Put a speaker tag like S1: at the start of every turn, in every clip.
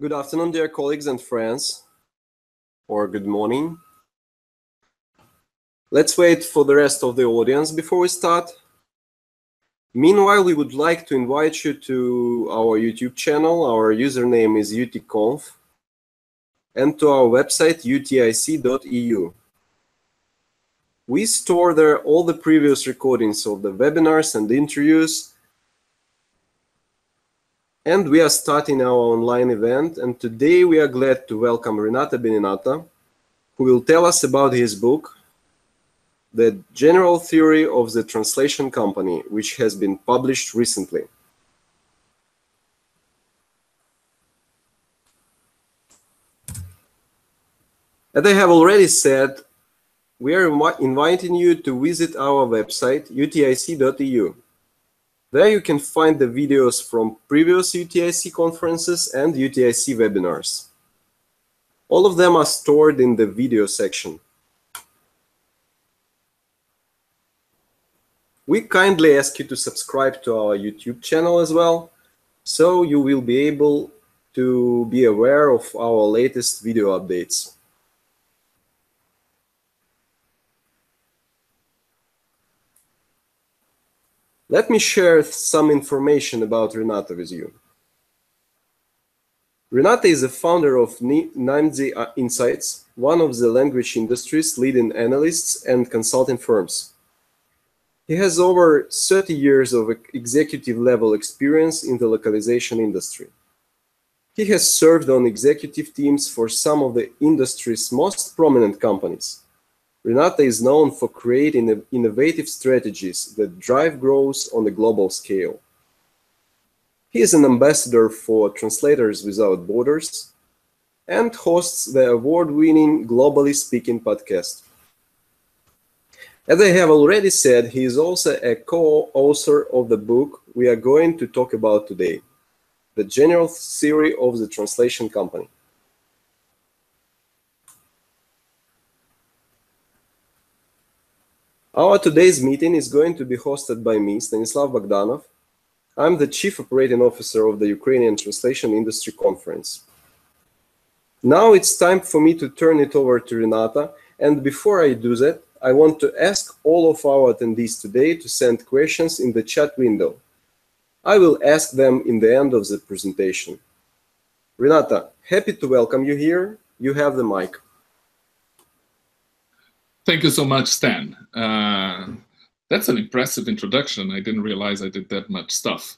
S1: Good afternoon, dear colleagues and friends, or good morning. Let's wait for the rest of the audience before we start. Meanwhile, we would like to invite you to our YouTube channel. Our username is UTIC, and to our website utic.eu. We store there all the previous recordings of the webinars and interviews. And we are starting our online event, and today we are glad to welcome Renato Beninatto, who will tell us about his book, The General Theory of the Translation Company, which has been published recently. As I have already said, we are inviting you to visit our website, utic.eu. There you can find the videos from previous UTIC conferences and UTIC webinars. All of them are stored in the video section. We kindly ask you to subscribe to our YouTube channel as well, so you will be able to be aware of our latest video updates. Let me share some information about Renato with you. Renato is the founder of Nimdzi Insights, one of the language industry's leading analysts and consulting firms. He has over 30 years of executive-level experience in the localization industry. He has served on executive teams for some of the industry's most prominent companies. Renato is known for creating innovative strategies that drive growth on a global scale. He is an ambassador for Translators Without Borders and hosts the award-winning Globally Speaking podcast. As I have already said, he is also a co-author of the book we are going to talk about today, The General Theory of the Translation Company. Our today's meeting is going to be hosted by me, Stanislav Bogdanov. I'm the Chief Operating Officer of the Ukrainian Translation Industry Conference. Now it's time for me to turn it over to Renato, and before I do that, I want to ask all of our attendees today to send questions in the chat window. I will ask them in the end of the presentation. Renato, happy to welcome you here. You have the mic.
S2: Thank you so much, Stan. That's an impressive introduction. I didn't realize I did that much stuff.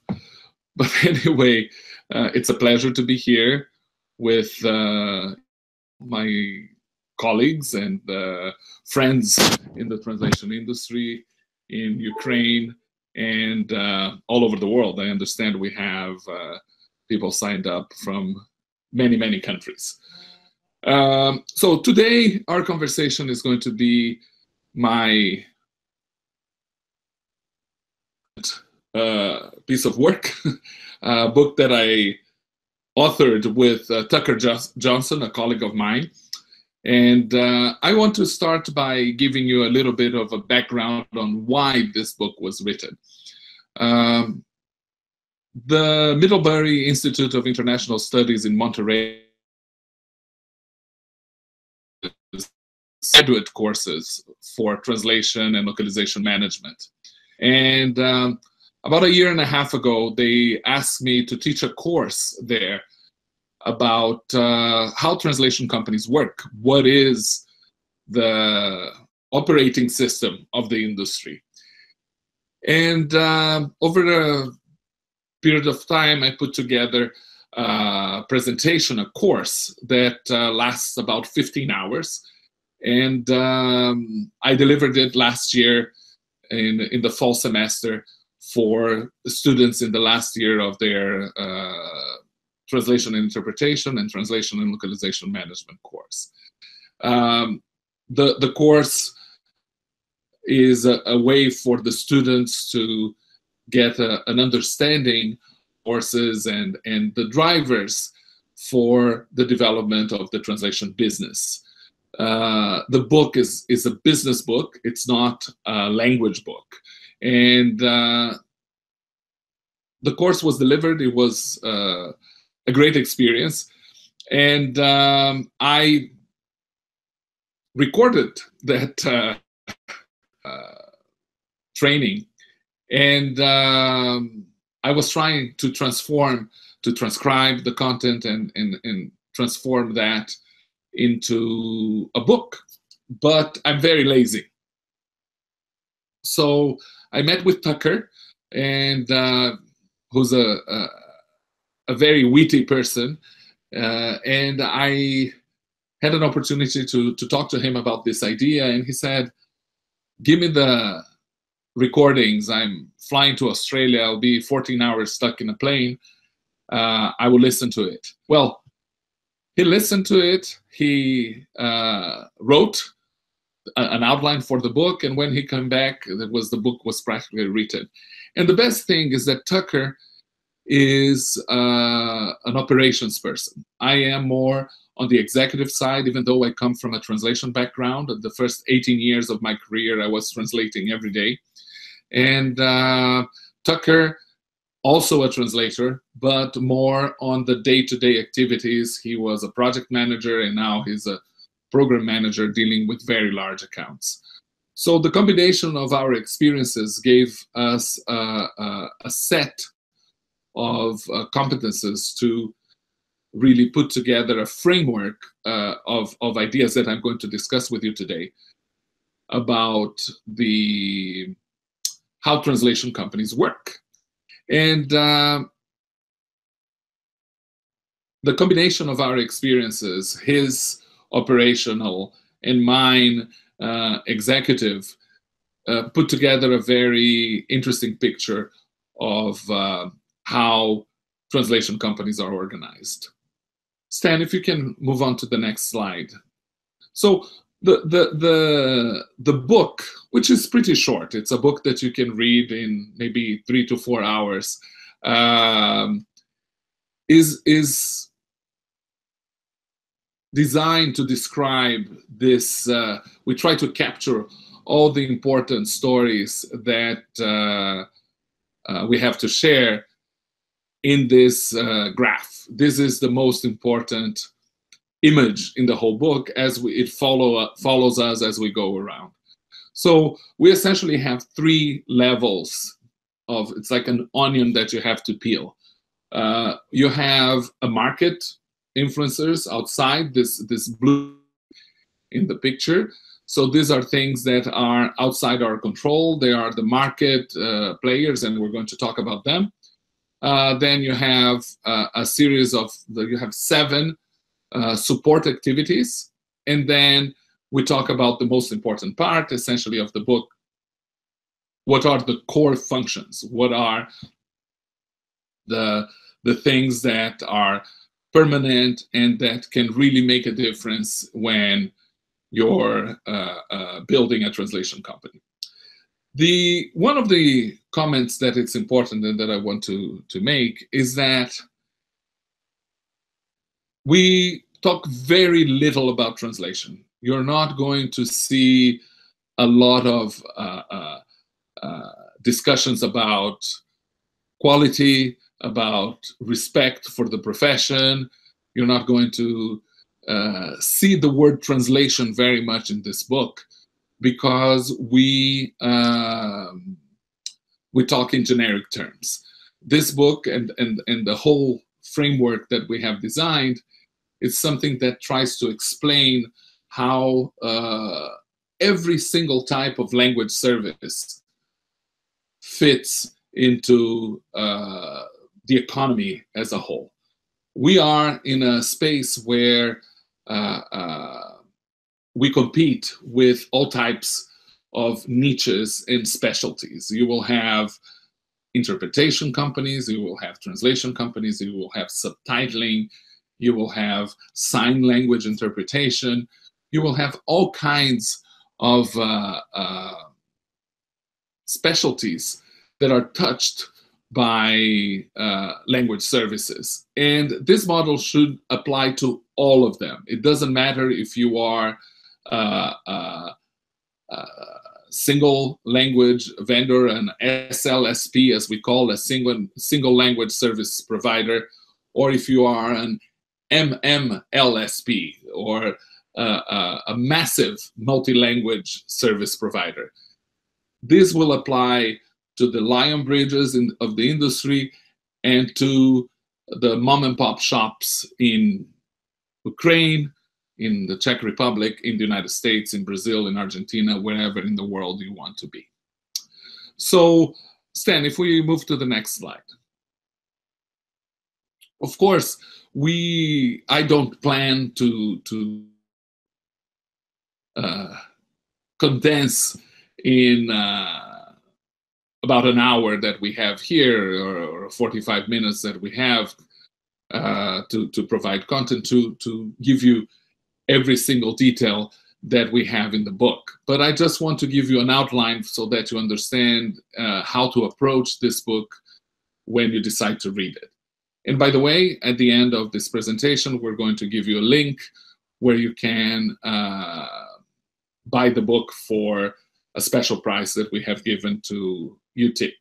S2: But anyway, it's a pleasure to be here with my colleagues and friends in the translation industry in Ukraine and all over the world. I understand we have people signed up from many, many countries. So today our conversation is going to be my piece of work, a book that I authored with Tucker Johnson, a colleague of mine. And I want to start by giving you a little bit of a background on why this book was written. The Middlebury Institute of International Studies in Monterey graduate courses for translation and localization management. And about a year and a half ago, they asked me to teach a course there about how translation companies work. What is the operating system of the industry? And over a period of time, I put together a presentation, a course that lasts about 15 hours. And I delivered it last year in the fall semester for students in the last year of their translation and interpretation and translation and localization management course. The course is a way for the students to get an understanding courses and the drivers for the development of the translation business. The book is a business book. It's not a language book. And the course was delivered. It was a great experience. And I recorded that training, and I was trying to transcribe the content and transform that into a book, but I'm very lazy. So I met with Tucker, and who's a very witty person, and I had an opportunity to talk to him about this idea, and he said, give me the recordings. I'm flying to Australia. I'll be 14 hours stuck in a plane. I will listen to it. Well, he listened to it. He wrote an outline for the book, and when he came back, the book was practically written. And the best thing is that Tucker is an operations person. I am more on the executive side, even though I come from a translation background. The first 18 years of my career, I was translating every day. And Tucker, also a translator, but more on the day-to-day activities. He was a project manager, and now he's a program manager dealing with very large accounts. So the combination of our experiences gave us a set of competences to really put together a framework of ideas that I'm going to discuss with you today about how translation companies work. And the combination of our experiences, his operational and mine executive, put together a very interesting picture of how translation companies are organized. Stan, if you can move on to the next slide. So the book, which is pretty short, it's a book that you can read in maybe 3 to 4 hours, is designed to describe this. We try to capture all the important stories that we have to share in this graph. This is the most important image in the whole book, as it follows us as we go around. So we essentially have 3 levels of, it's like an onion that you have to peel. You have a market influencers outside this blue in the picture. So these are things that are outside our control. They are the market players, and we're going to talk about them. Then you have a series of, you have 7 support activities. And then we talk about the most important part, essentially, of the book. What are the core functions? What are the things that are permanent and that can really make a difference when you're building a translation company? One of the comments that it's important and that I want to make is that we talk very little about translation. You're not going to see a lot of discussions about quality, about respect for the profession. You're not going to see the word translation very much in this book, because we talk in generic terms. This book and the whole framework that we have designed is something that tries to explain how every single type of language service fits into the economy as a whole. We are in a space where we compete with all types of niches and specialties. You will have interpretation companies, you will have translation companies, you will have subtitling, you will have sign language interpretation, you will have all kinds of specialties that are touched by language services. And this model should apply to all of them. It doesn't matter if you are single language vendor, an SLSP, as we call a single language service provider, or if you are an MMLSP, or a massive multi-language service provider. This will apply to the lion bridges of the industry and to the mom and pop shops in Ukraine, in the Czech Republic, in the United States, in Brazil, in Argentina, wherever in the world you want to be. So, Stan, if we move to the next slide. Of course, I don't plan to condense in about an hour that we have here, or 45 minutes that we have to provide content to give you every single detail that we have in the book. But I just want to give you an outline so that you understand how to approach this book when you decide to read it. And by the way, at the end of this presentation, we're going to give you a link where you can buy the book for a special price that we have given to UTIC,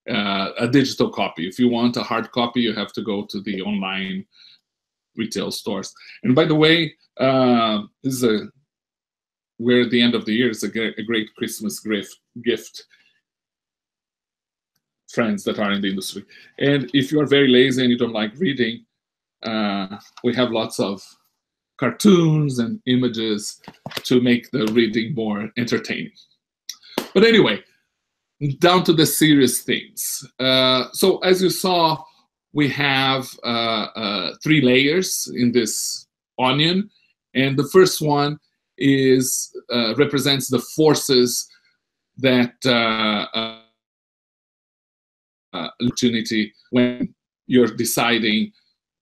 S2: a digital copy. If you want a hard copy, you have to go to the online retail stores. And by the way, we're at the end of the year. It's a great Christmas gift, friends that are in the industry. And if you are very lazy and you don't like reading, we have lots of cartoons and images to make the reading more entertaining. But anyway, down to the serious things. So as you saw, we have 3 layers in this onion. And the first one is represents the forces that opportunity when you're deciding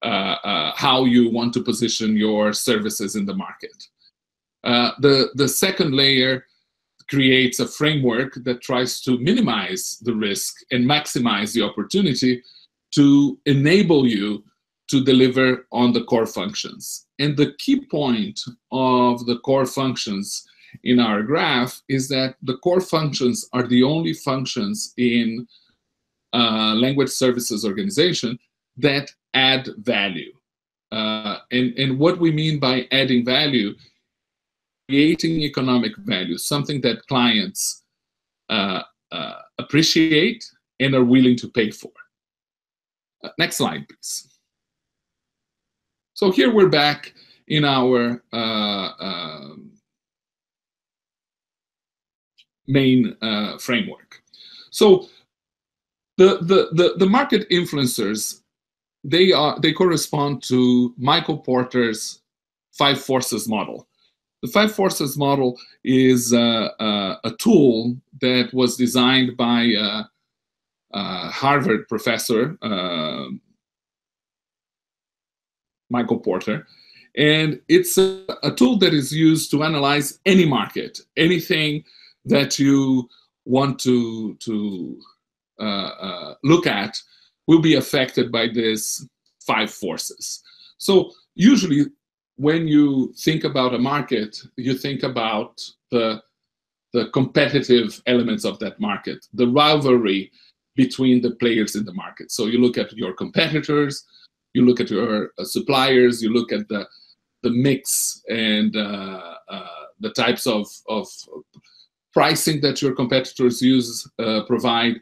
S2: how you want to position your services in the market. The second layer creates a framework that tries to minimize the risk and maximize the opportunity to enable you to deliver on the core functions. And the key point of the core functions in our graph is that the core functions are the only functions in language services organization that add value. And what we mean by adding value, creating economic value, something that clients appreciate and are willing to pay for. Next slide, please. So here we're back in our main framework. So the market influencers, they correspond to Michael Porter's 5 forces model. The 5 forces model is a tool that was designed by a Harvard professor, Michael Porter, and it's a tool that is used to analyze any market, anything that you want to look at will be affected by these 5 forces. So usually when you think about a market, you think about the competitive elements of that market, the rivalry between the players in the market. So you look at your competitors, you look at your suppliers, you look at the mix and the types of pricing that your competitors provide,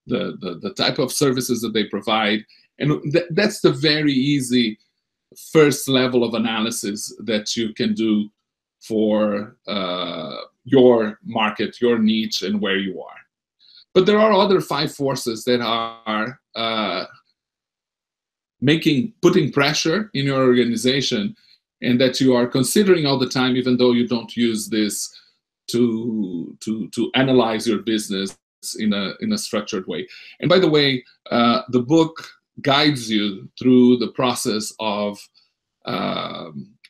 S2: the type of services that they provide. And that's the very easy first level of analysis that you can do for your market, your niche, and where you are. But there are other 5 forces that are putting pressure in your organization and that you are considering all the time, even though you don't use this to analyze your business in a structured way. And by the way, the book guides you through the process of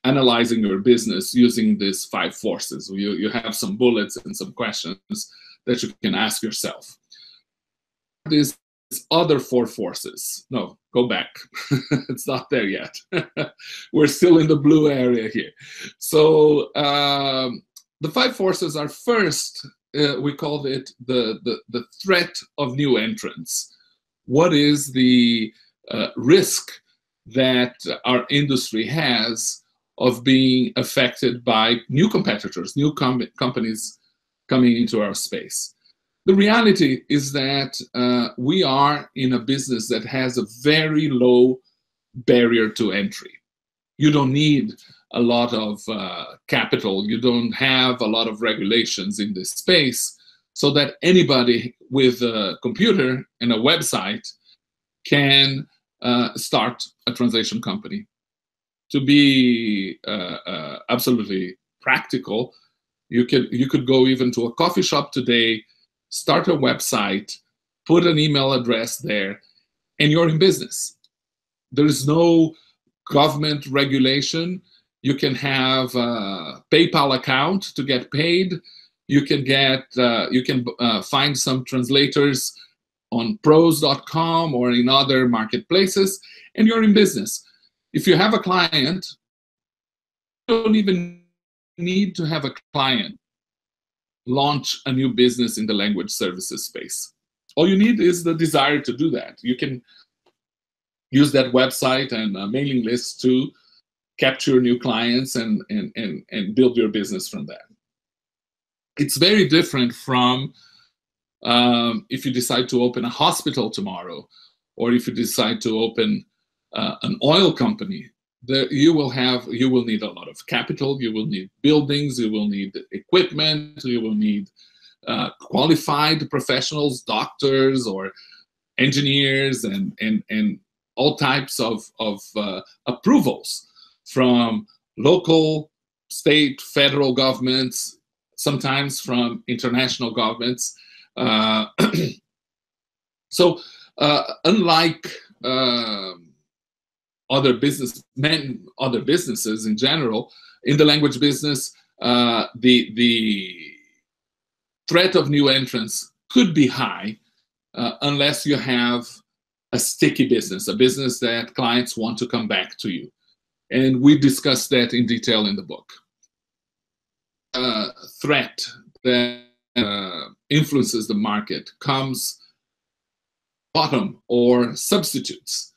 S2: analyzing your business using these 5 forces. You have some bullets and some questions that you can ask yourself. These other 4 forces. No, go back. It's not there yet. We're still in the blue area here. So the 5 forces are first, we called it the threat of new entrants. What is the risk that our industry has of being affected by new competitors, new companies coming into our space. The reality is that we are in a business that has a very low barrier to entry. You don't need a lot of capital. You don't have a lot of regulations in this space, so that anybody with a computer and a website can start a translation company. To be absolutely practical, you could go even to a coffee shop today, start a website, put an email address there, and you're in business. There is no government regulation. You can have a PayPal account to get paid. You can find some translators on pros.com or in other marketplaces, and you're in business. If you have a client, you don't even need to have a client launch a new business in the language services space. All you need is the desire to do that. You can use that website and a mailing list to capture new clients and build your business from that. It's very different from if you decide to open a hospital tomorrow, or if you decide to open an oil company. You will need a lot of capital, you will need buildings, you will need equipment, you will need qualified professionals, doctors or engineers, and all types of approvals from local, state, federal governments, sometimes from international governments. So unlike other businesses in general, in the language business, the threat of new entrants could be high unless you have a sticky business, a business that clients want to come back to you. And we discussed that in detail in the book. Threat that influences the market comes bottom or substitutes.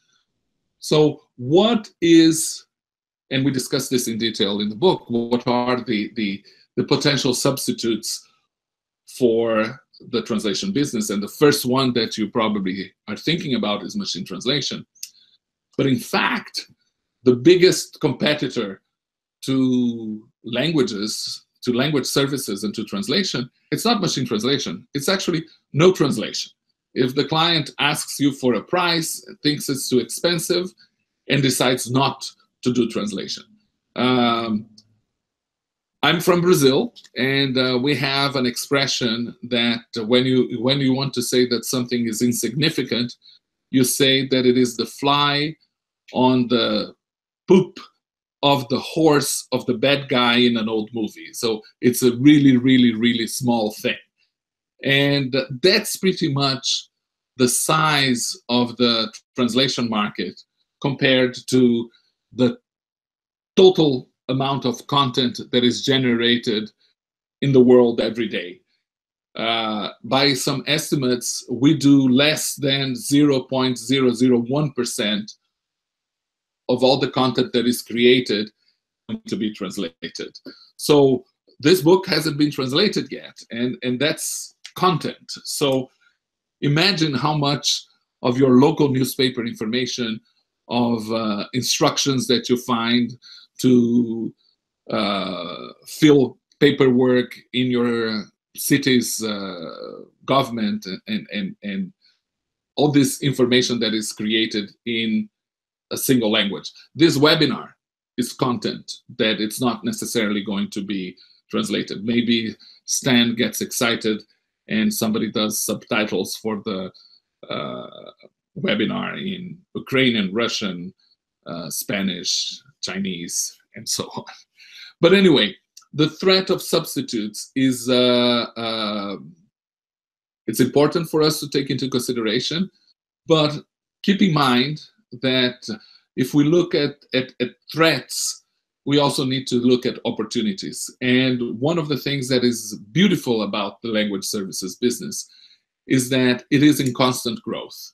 S2: So what is, and we discussed this in detail in the book, what are the potential substitutes for the translation business? And the first one that you probably are thinking about is machine translation. But in fact, the biggest competitor to languages, to language services, and to translation, it's not machine translation, it's actually no translation. If the client asks you for a price, thinks it's too expensive, and decides not to do translation. I'm from Brazil, and we have an expression that when you want to say that something is insignificant, you say that it is the fly on the poop of the horse of the bad guy in an old movie. So it's a really, really, really small thing. And that's pretty much the size of the translation market compared to the total amount of content that is generated in the world every day. By some estimates, we do less than 0.001% of all the content that is created to be translated. So this book hasn't been translated yet, and that's content. So imagine how much of your local newspaper information, of instructions that you find to fill paperwork in your city's government, and all this information that is created in a single language. This webinar is content that it's not necessarily going to be translated. Maybe Stan gets excited and somebody does subtitles for the webinar in Ukrainian, Russian, Spanish, Chinese, and so on. But anyway, the threat of substitutes is it's important for us to take into consideration, but keep in mind that if we look at threats, we also need to look at opportunities. And one of the things that is beautiful about the language services business is that it is in constant growth.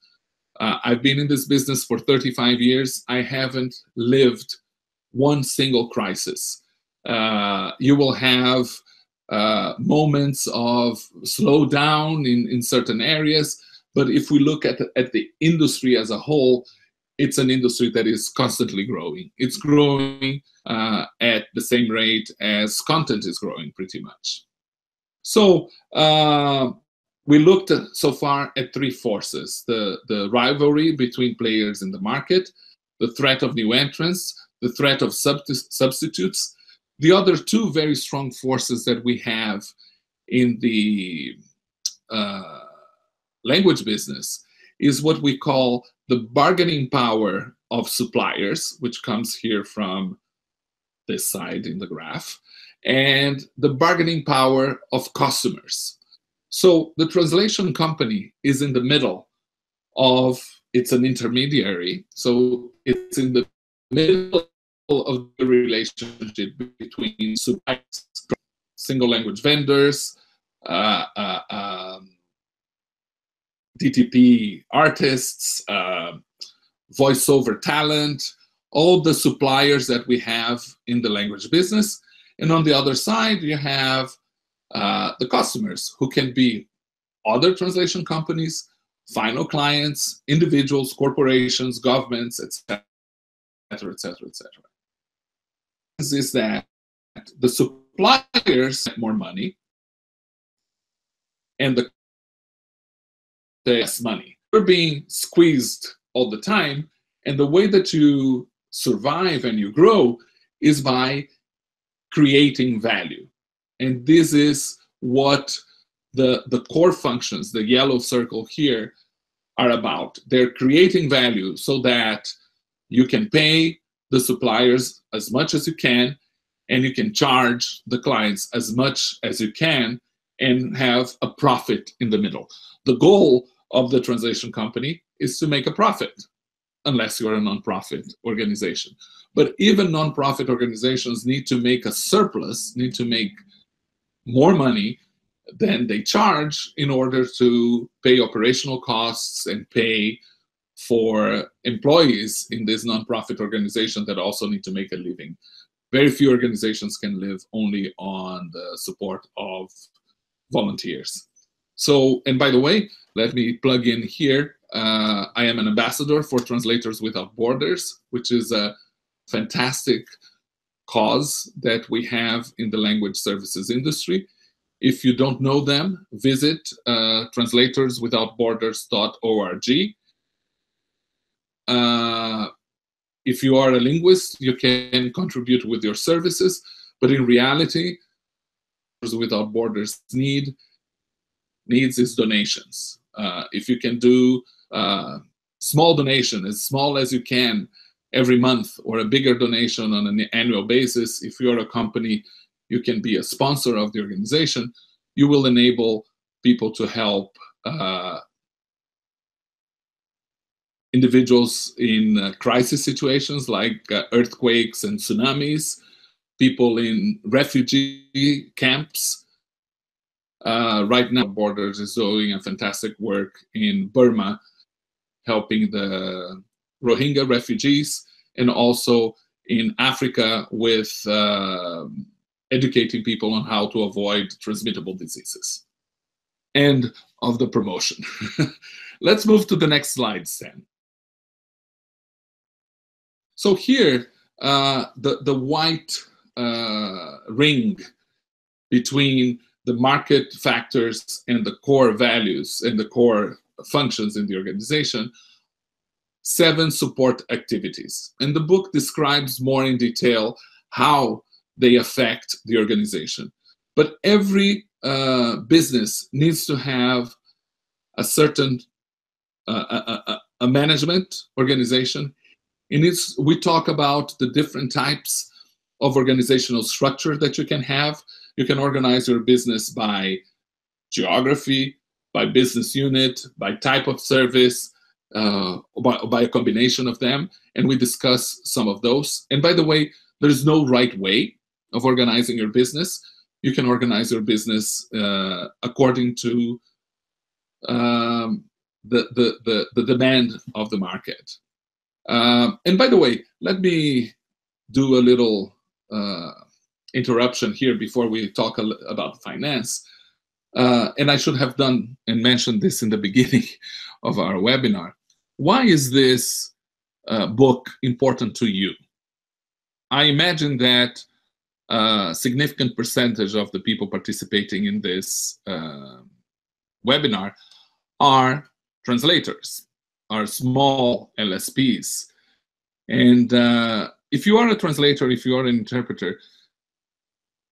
S2: I've been in this business for 35 years. I haven't lived one single crisis. You will have moments of slowdown in certain areas, but if we look at the industry as a whole, it's an industry that is constantly growing. It's growing at the same rate as content is growing, pretty much. So we looked so far at three forces: the rivalry between players in the market, the threat of new entrants, the threat of substitutes. The other two very strong forces that we have in the language business is what we call the bargaining power of suppliers, which comes here from this side in the graph, and the bargaining power of customers. So the translation company is in the middle of, it's an intermediary, so it's in the middle of the relationship between suppliers, single language vendors, DTP artists, voiceover talent, all the suppliers that we have in the language business. And on the other side, you have the customers, who can be other translation companies, final clients, individuals, corporations, governments, etc., etc., etc. Is that the suppliers get more money and the less money. We're being squeezed all the time, and the way that you survive and you grow is by creating value. And this is what the core functions, the yellow circle here, are about. They're creating value so that you can pay the suppliers as much as you can, and you can charge the clients as much as you can, and have a profit in the middle. The goal of the translation company is to make a profit, unless you're a nonprofit organization. But even nonprofit organizations need to make a surplus, need to make more money than they charge in order to pay operational costs and pay for employees in this nonprofit organization that also need to make a living. Very few organizations can live only on the support of volunteers. So, and by the way, let me plug in here. I am an ambassador for Translators Without Borders, which is a fantastic cause that we have in the language services industry. If you don't know them, visit translatorswithoutborders.org. If you are a linguist, you can contribute with your services, but in reality, Without Borders needs is donations. If you can do small donation, as small as you can every month, or a bigger donation on an annual basis, if you're a company, you can be a sponsor of the organization, you will enable people to help individuals in crisis situations like earthquakes and tsunamis, people in refugee camps. Right now, Borders is doing a fantastic work in Burma, helping the Rohingya refugees, and also in Africa with educating people on how to avoid transmittable diseases. End of the promotion. Let's move to the next slide, Stan. So here, the white ring between the market factors and the core values and the core functions in the organization, 7 support activities. And the book describes more in detail how they affect the organization. But every business needs to have a certain a management organization. We talk about the different types of organizational structure that you can have. You can organize your business by geography, by business unit, by type of service, by a combination of them. And we discuss some of those. And by the way, there is no right way of organizing your business. You can organize your business according to the demand of the market. And by the way, let me do a little interruption here before we talk about finance. And I should have done and mentioned this in the beginning of our webinar. Why is this book important to you? I imagine that a significant percentage of the people participating in this webinar are translators, are small LSPs. And if you are a translator, if you are an interpreter,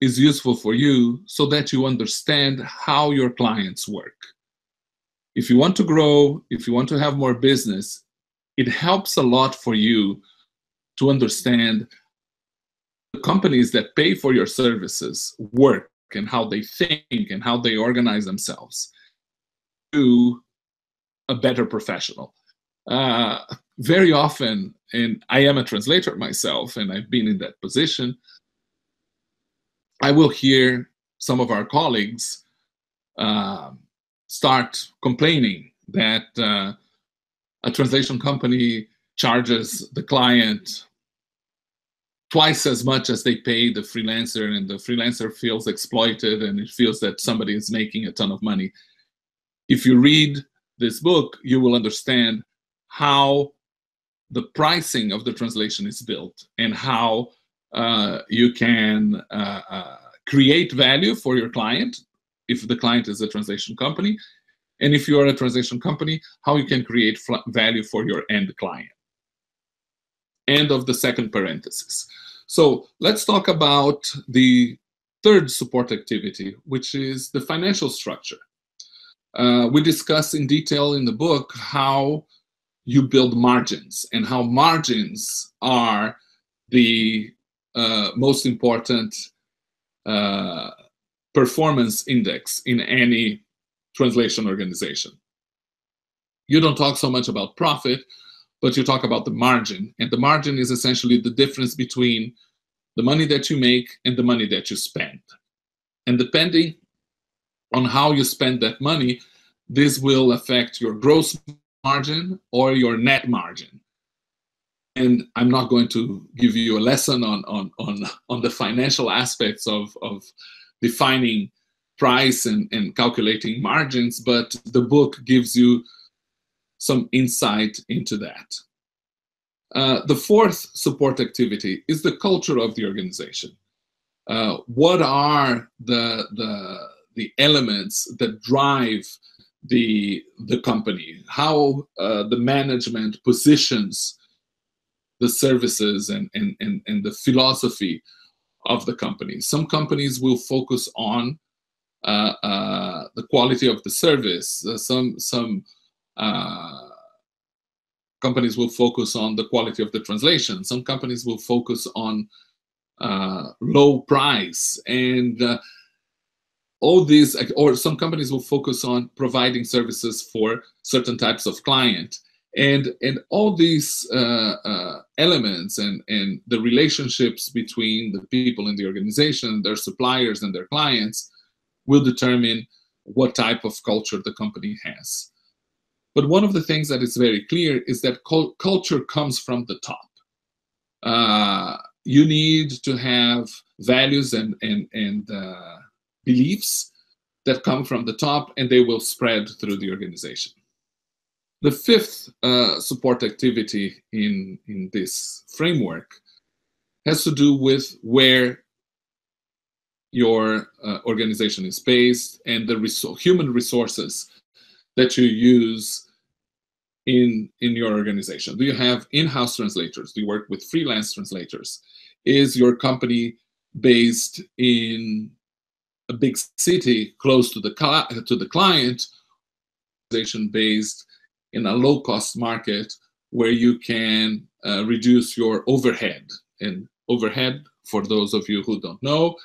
S2: is useful for you so that you understand how your clients work. If you want to grow, if you want to have more business, it helps a lot for you to understand the companies that pay for your services work and how they think and how they organize themselves to a better professional. Very often, and I am a translator myself, and I've been in that position, I will hear some of our colleagues start complaining that a translation company charges the client twice as much as they pay the freelancer, and the freelancer feels exploited and it feels that somebody is making a ton of money. If you read this book, you will understand how the pricing of the translation is built and how you can create value for your client if the client is a translation company, and if you are a translation company, how you can create value for your end client. End of the second parenthesis. So let's talk about the third support activity, which is the financial structure. We discuss in detail in the book how you build margins and how margins are the most important performance index in any translation organization. You don't talk so much about profit, but you talk about the margin. And the margin is essentially the difference between the money that you make and the money that you spend. And depending on how you spend that money, this will affect your gross margin or your net margin. And I'm not going to give you a lesson on the financial aspects of defining price and calculating margins, but the book gives you some insight into that. The fourth support activity is the culture of the organization. What are the elements that drive the company? How the management positions the services and the philosophy of the company. Some companies will focus on the quality of the service. Some companies will focus on the quality of the translation. Some companies will focus on low price, and all these, or some companies will focus on providing services for certain types of client. And all these elements and the relationships between the people in the organization, their suppliers and their clients, will determine what type of culture the company has. But one of the things that is very clear is that culture comes from the top. You need to have values and beliefs that come from the top, and they will spread through the organization. The fifth support activity in this framework has to do with where your organization is based and the human resources that you use in your organization. Do you have in-house translators? Do you work with freelance translators? Is your company based in a big city close to the client? Organization based in a low-cost market where you can reduce your overhead. And overhead, for those of you who don't know,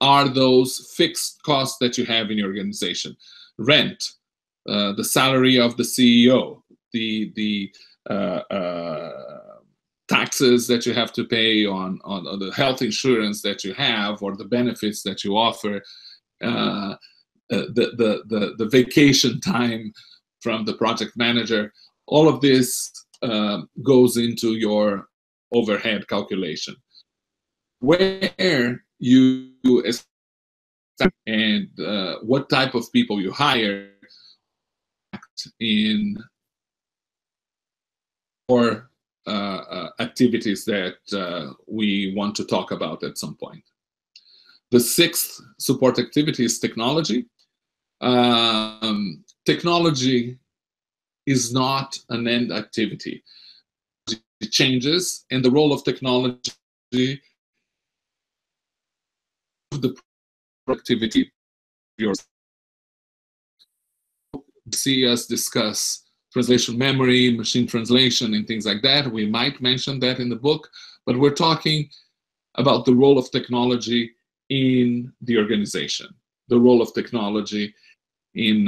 S2: are those fixed costs that you have in your organization. Rent, the salary of the CEO, the taxes that you have to pay on the health insurance that you have or the benefits that you offer, the vacation time from the project manager. All of this goes into your overhead calculation. Where you and what type of people you hire in or activities that we want to talk about at some point. The sixth support activity is technology. Technology is not an end activity. It changes, and the role of technology, the productivity, yours. See us discuss translation memory, machine translation, and things like that. We might mention that in the book, but we're talking about the role of technology in the organization, the role of technology in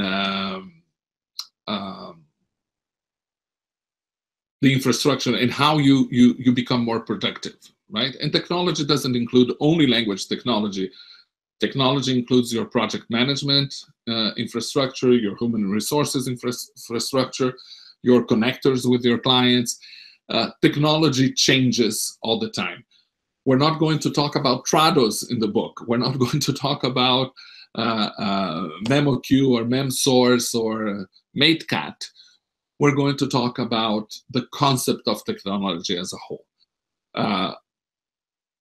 S2: the infrastructure and how you become more productive, right? And technology doesn't include only language technology. Technology includes your project management infrastructure, your human resources infrastructure, your connectors with your clients. Technology changes all the time. We're not going to talk about Trados in the book. We're not going to talk about MemoQ or MemSource or MateCat. We're going to talk about the concept of technology as a whole.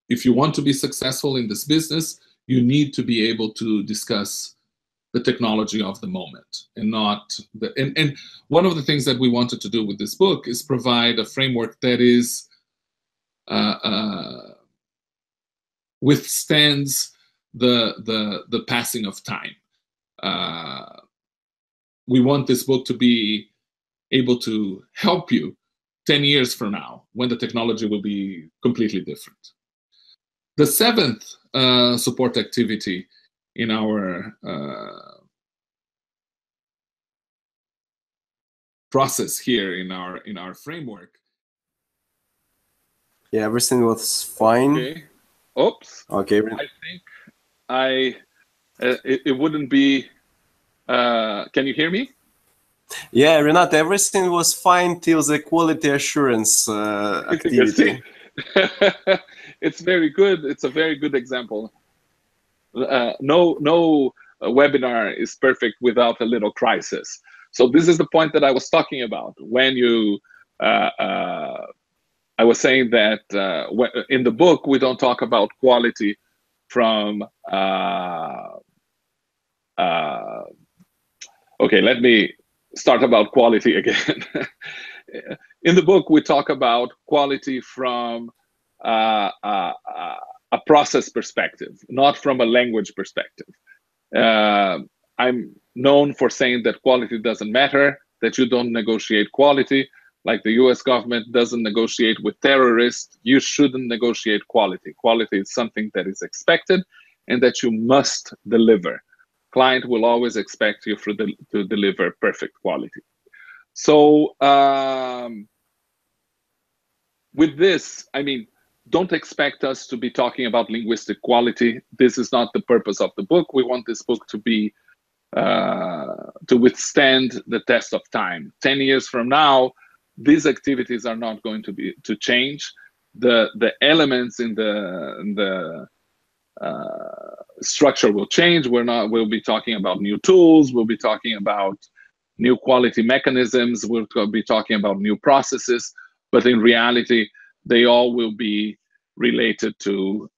S2: If you want to be successful in this business, you need to be able to discuss the technology of the moment and not the, and one of the things that we wanted to do with this book is provide a framework that is withstands the passing of time. We want this book to be able to help you 10 years from now when the technology will be completely different. The seventh support activity in our process here in our framework.
S1: Yeah, everything was fine.
S2: Okay. Oops.
S1: Okay.
S2: I think it wouldn't be. Can you hear me?
S1: Yeah, Renato, everything was fine till the quality assurance activity.
S2: It's very good. It's a very good example. No webinar is perfect without a little crisis. So this is the point that I was talking about when you. I was saying that in the book we don't talk about quality from. Okay, let me start about quality again. In the book, we talk about quality from a process perspective, not from a language perspective. I'm known for saying that quality doesn't matter, that you don't negotiate quality. Like the US government doesn't negotiate with terrorists, you shouldn't negotiate quality. Quality is something that is expected and that you must deliver. Client will always expect you to deliver perfect quality. So with this, I mean, don't expect us to be talking about linguistic quality. This is not the purpose of the book. We want this book to be to withstand the test of time. 10 years from now, these activities are not going to change. The elements in the structure will change. We'll be talking about new tools. We'll be talking about new quality mechanisms. We'll be talking about new processes. But in reality, they all will be related to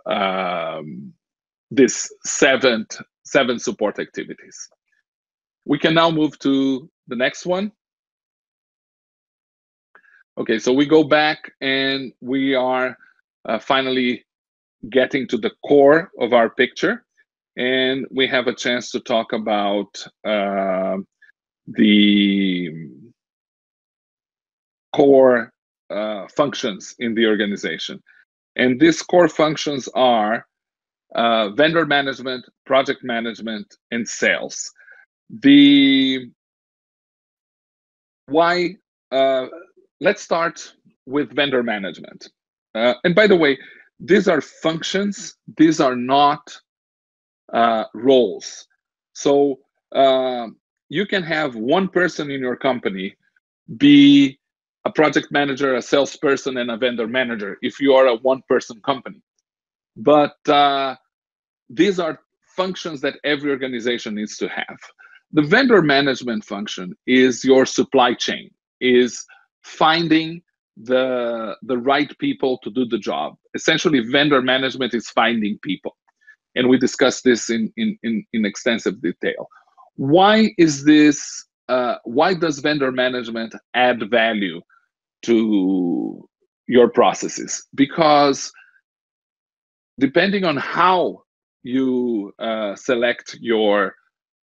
S2: this seven support activities. We can now move to the next one. Okay, so we go back and we are finally getting to the core of our picture, and we have a chance to talk about the core functions in the organization. And these core functions are vendor management, project management, and sales. Let's start with vendor management. And by the way, these are functions, these are not roles. So you can have one person in your company be a project manager, a salesperson, and a vendor manager if you are a one-person company. But these are functions that every organization needs to have. The vendor management function is your supply chain, is finding the right people to do the job. Essentially, vendor management is finding people. And we discussed this in extensive detail. Why is this, why does vendor management add value to your processes? Because depending on how you select your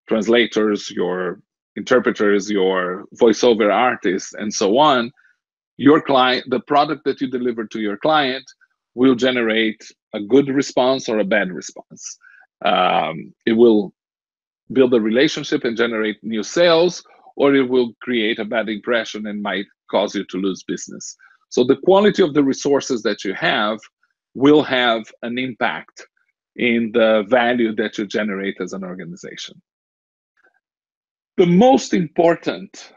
S2: translators, your interpreters, your voiceover artists, and so on, your client, the product that you deliver to your client will generate a good response or a bad response. It will build a relationship and generate new sales, or it will create a bad impression and might cause you to lose business. So the quality of the resources that you have will have an impact in the value that you generate as an organization. The most important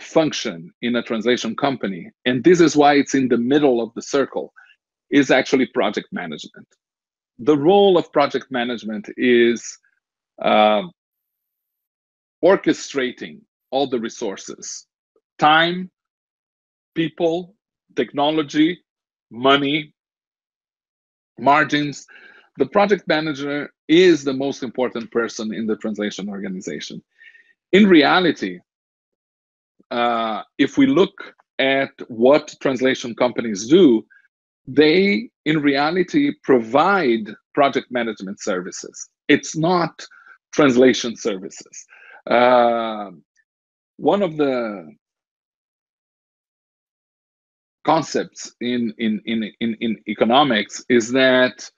S2: function in a translation company, and this is why it's in the middle of the circle, is actually project management. The role of project management is orchestrating all the resources: time, people, technology, money, margins. The project manager is the most important person in the translation organization. In reality, if we look at what translation companies do, they, in reality, provide project management services. It's not translation services. One of the concepts in economics is that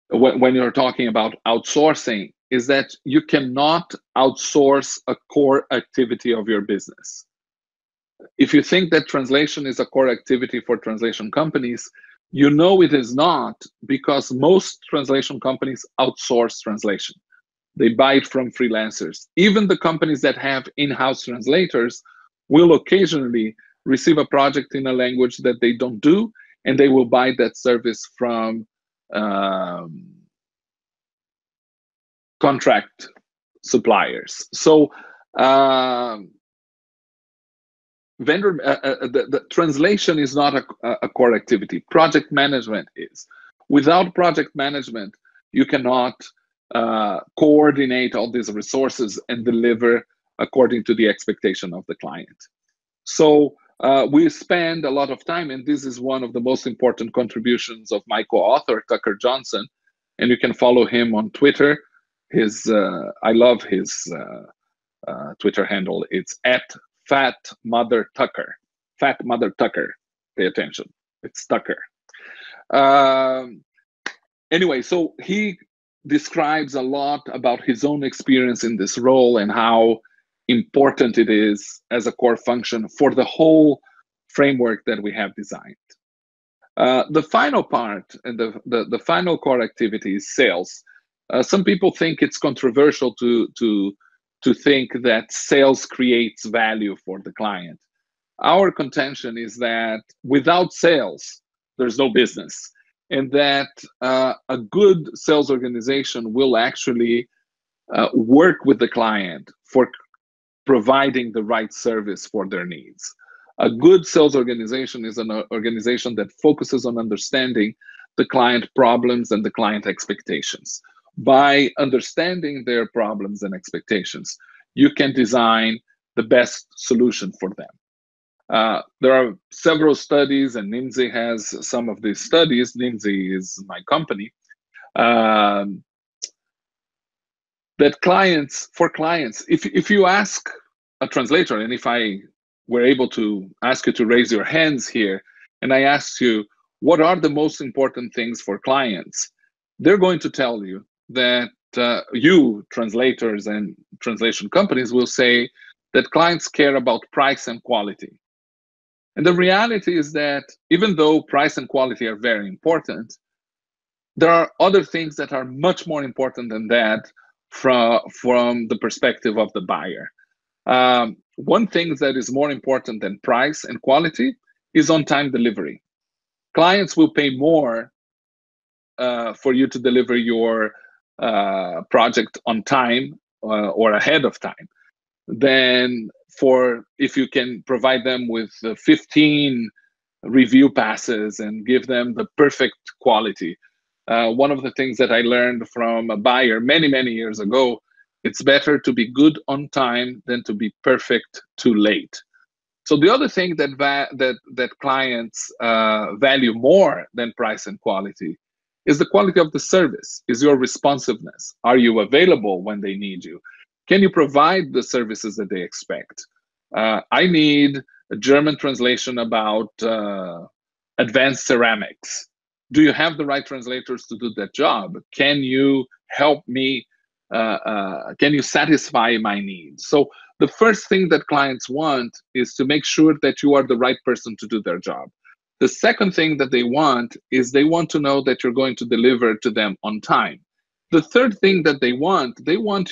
S2: when you're talking about outsourcing, is that you cannot outsource a core activity of your business. If you think that translation is a core activity for translation companies, you know it is not, because most translation companies outsource translation. They buy it from freelancers. Even the companies that have in-house translators will occasionally receive a project in a language that they don't do, and they will buy that service from contract suppliers. So the translation is not a core activity. Project management is. Without project management, you cannot coordinate all these resources and deliver according to the expectation of the client. So we spend a lot of time, and this is one of the most important contributions of my co-author, Tucker Johnson, and you can follow him on Twitter. I love his Twitter handle. It's @FatMotherTucker. Fat Mother Tucker. Pay attention. It's Tucker. Anyway, so he describes a lot about his own experience in this role and how important it is as a core function for the whole framework that we have designed. The final part, and the final core activity, is sales. Some people think it's controversial to think that sales creates value for the client. Our contention is that without sales, there's no business, and that a good sales organization will actually work with the client for providing the right service for their needs. A good sales organization is an organization that focuses on understanding the client problems and the client expectations. By understanding their problems and expectations, you can design the best solution for them. There are several studies, and Nimdzi has some of these studies. Nimdzi is my company. That for clients, if you ask a translator, and if I were able to ask you to raise your hands here, and I asked you, what are the most important things for clients? They're going to tell you that you, translators and translation companies, will say that clients care about price and quality. And the reality is that even though price and quality are very important, there are other things that are much more important than that from the perspective of the buyer. One thing that is more important than price and quality is on-time delivery. Clients will pay more for you to deliver your project on time or ahead of time than for if you can provide them with 15 review passes and give them the perfect quality. One of the things that I learned from a buyer many years ago, it's better to be good on time than to be perfect too late. So the other thing that clients value more than price and quality is the quality of the service, is your responsiveness. Are you available when they need you? Can you provide the services that they expect? I need a German translation about advanced ceramics. Do you have the right translators to do that job? Can you help me? Can you satisfy my needs? So the first thing that clients want is to make sure that you are the right person to do their job. The second thing that they want is they want to know that you're going to deliver to them on time. The third thing that they want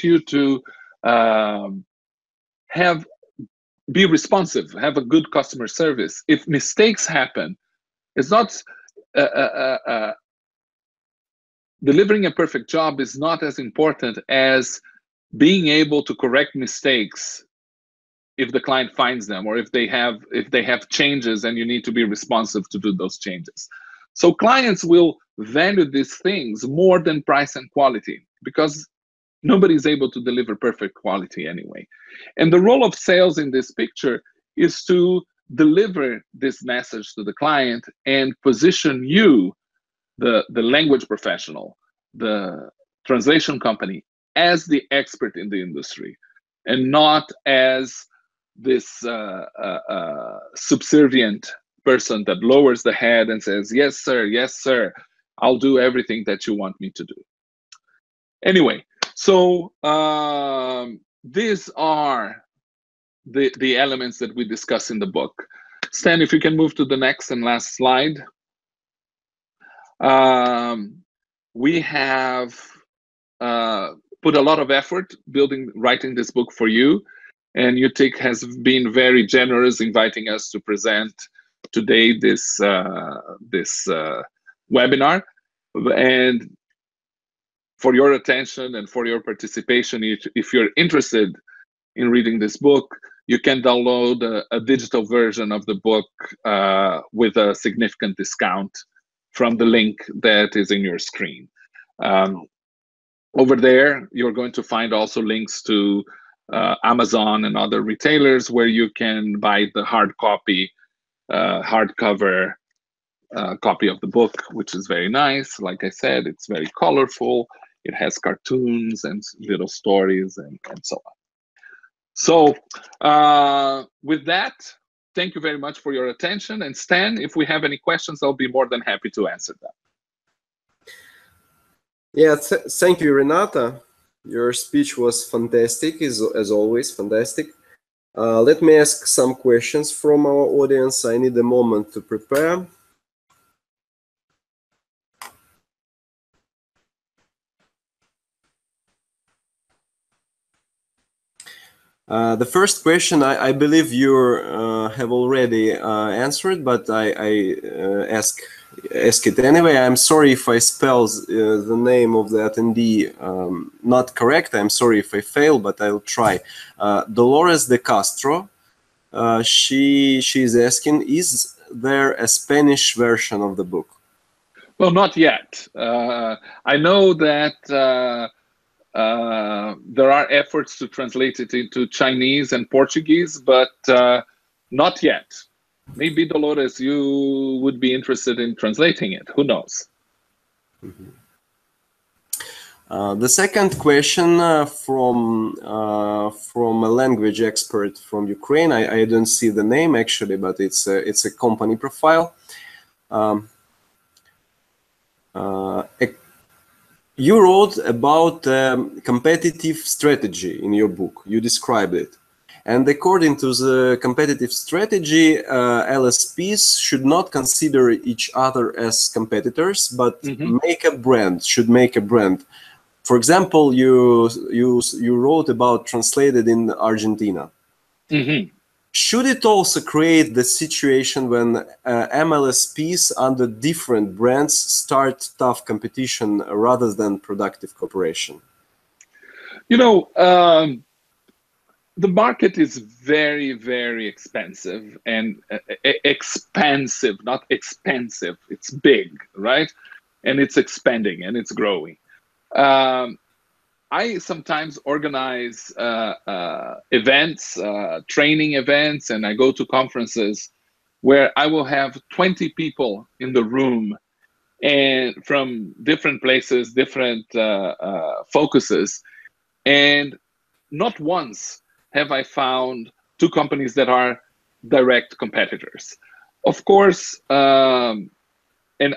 S2: you to be responsive, have a good customer service. If mistakes happen, it's not delivering a perfect job is not as important as being able to correct mistakes if the client finds them, or if they have changes and you need to be responsive to do those changes. So clients will value these things more than price and quality, because nobody's able to deliver perfect quality anyway. And the role of sales in this picture is to deliver this message to the client and position you, the language professional, the translation company, as the expert in the industry, and not as this subservient person that lowers the head and says, yes, sir, I'll do everything that you want me to do. Anyway, so these are the elements that we discuss in the book. Stan, if you can move to the next and last slide. We have put a lot of effort writing this book for you, and UTIC has been very generous inviting us to present today this webinar. And for your attention and for your participation, if you're interested in reading this book, you can download a digital version of the book with a significant discount from the link that is in your screen. Over there, you're going to find also links to Amazon and other retailers where you can buy the hardcover copy of the book, which is very nice. Like I said, it's very colorful. It has cartoons and little stories and so on. So with that, thank you very much for your attention. And Stan, if we have any questions, I'll be more than happy to answer them.
S1: Yeah, thank you, Renata. Your speech was fantastic, as always, fantastic. Let me ask some questions from our audience. I need a moment to prepare. The first question, I believe you have already answered, but I ask it anyway. I'm sorry if I spell the name of the attendee not correct. I'm sorry if I fail, but I'll try. Dolores de Castro, she is asking, is there a Spanish version of the book?
S2: Well, not yet. I know that there are efforts to translate it into Chinese and Portuguese, but not yet. Maybe, Dolores, you would be interested in translating it. Who knows?
S1: Mm-hmm. The second question from a language expert from Ukraine. I don't see the name actually, but it's a company profile. You wrote about competitive strategy in your book. You described it. And according to the competitive strategy, LSPs should not consider each other as competitors, but should make a brand. For example, you wrote about translated in Argentina.
S2: Mm-hmm.
S1: Should it also create the situation when MLSPs under different brands start tough competition rather than productive cooperation?
S2: You know, the market is very, very expensive and expansive, not expensive. It's big, right? And it's expanding and it's growing. I sometimes organize events, training events, and I go to conferences where I will have 20 people in the room and from different places, different focuses. And not once have I found two companies that are direct competitors. Of course, and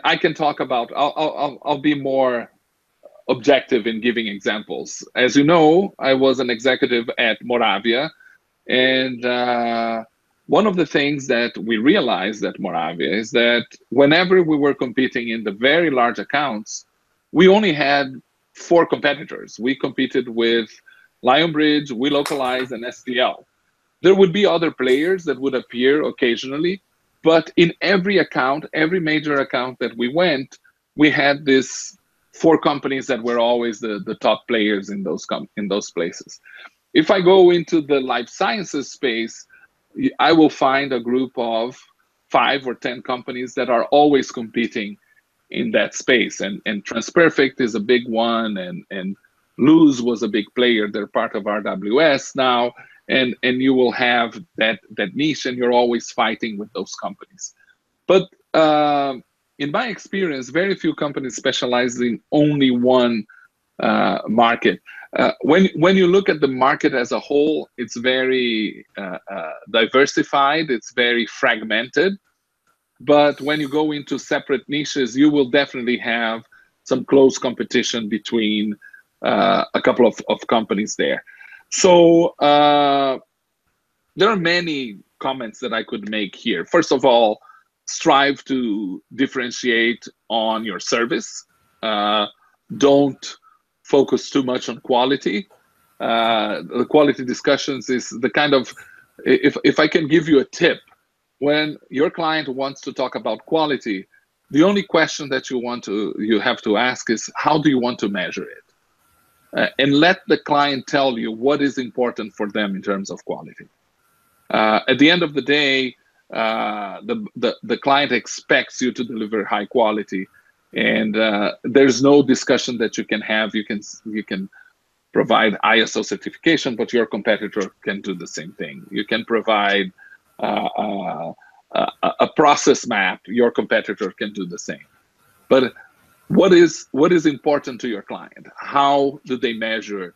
S2: I can talk about, I'll be more objective in giving examples. As you know, I was an executive at Moravia, and one of the things that we realized at Moravia is that whenever we were competing in the very large accounts, we only had 4 competitors. We competed with Lionbridge, We Localize, and STL. There would be other players that would appear occasionally, but in every account, every major account that we went, we had this 4 companies that were always the top players in those places. If I go into the life sciences space, I will find a group of 5 or 10 companies that are always competing in that space. And TransPerfect is a big one, and Luz was a big player. They're part of RWS now, and you will have that niche, and you're always fighting with those companies. But in my experience, very few companies specialize in only one market. When you look at the market as a whole, it's very diversified, it's very fragmented. But when you go into separate niches, you will definitely have some close competition between a couple of companies there. So there are many comments that I could make here. First of all, strive to differentiate on your service. Don't focus too much on quality. The quality discussions is the kind of, if I can give you a tip, when your client wants to talk about quality, the only question that you have to ask is, how do you want to measure it? And let the client tell you what is important for them in terms of quality. At the end of the day, the client expects you to deliver high quality, and there's no discussion that you can have. You can provide ISO certification, but your competitor can do the same thing. You can provide a process map. Your competitor can do the same. But what is important to your client? How do they measure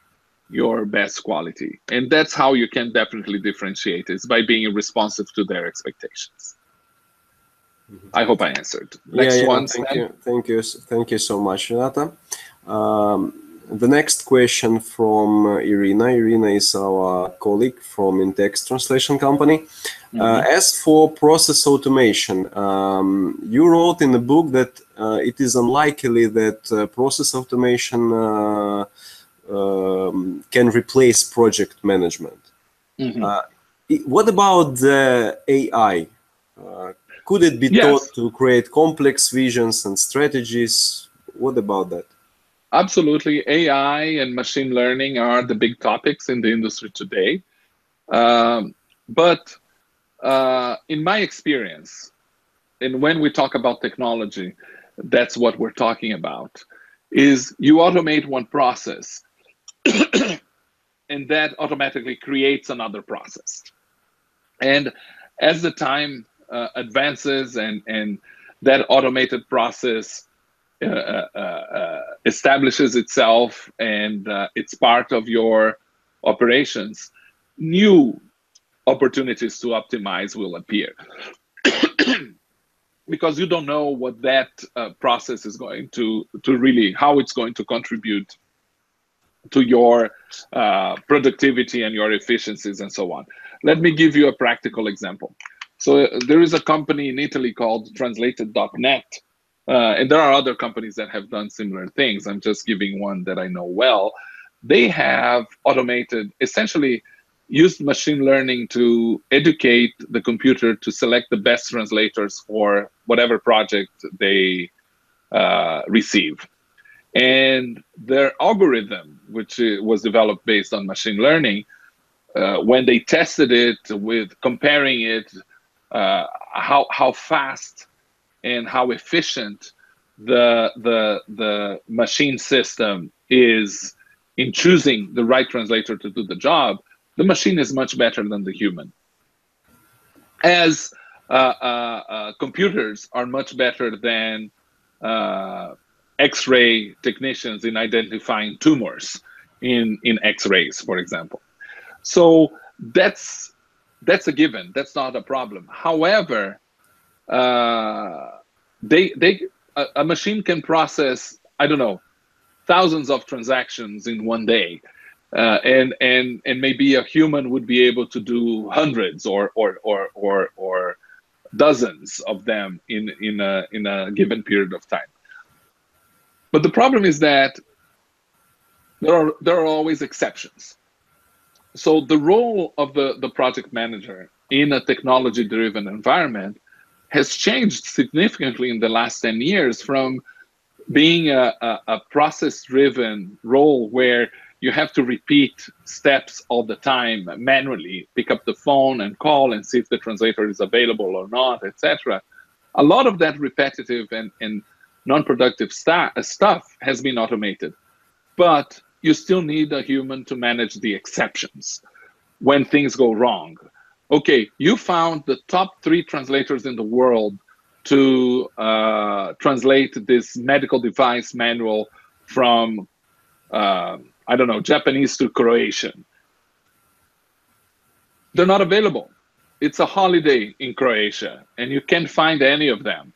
S2: your best quality? And that's how you can definitely differentiate, is by being responsive to their expectations. Mm-hmm. I hope I answered. Next one.
S1: Thank you so much, Renato. The next question from Irina. Irina is our colleague from Intex Translation Company. Mm-hmm. As for process automation, you wrote in the book that it is unlikely that process automation can replace project management. Mm-hmm. What about the AI? Could it be taught to create complex visions and strategies? What about that?
S2: Absolutely. AI and machine learning are the big topics in the industry today. But in my experience, and when we talk about technology, that's what we're talking about, is you automate one process and that automatically creates another process. And as the time advances and that automated process establishes itself and it's part of your operations, new opportunities to optimize will appear. Because you don't know what that process is going to really, how it's going to contribute to your productivity and your efficiencies and so on. Let me give you a practical example. So there is a company in Italy called Translated.net, and there are other companies that have done similar things. I'm just giving one that I know well. They have automated, essentially, used machine learning to educate the computer to select the best translators for whatever project they receive. And their algorithm, which was developed based on machine learning, when they tested it with comparing it, how fast and how efficient the machine system is in choosing the right translator to do the job, the machine is much better than the human. As computers are much better than X-ray technicians in identifying tumors in X-rays, for example. So that's a given. That's not a problem. However, a machine can process, I don't know, thousands of transactions in one day, and maybe a human would be able to do hundreds or dozens of them in a given period of time. But the problem is that there are always exceptions. So the role of the project manager in a technology-driven environment has changed significantly in the last 10 years from being a process-driven role where you have to repeat steps all the time manually, pick up the phone and call and see if the translator is available or not, etc. A lot of that repetitive and non-productive stuff has been automated, but you still need a human to manage the exceptions when things go wrong. Okay, you found the top 3 translators in the world to translate this medical device manual from, I don't know, Japanese to Croatian. They're not available. It's a holiday in Croatia, and you can't find any of them.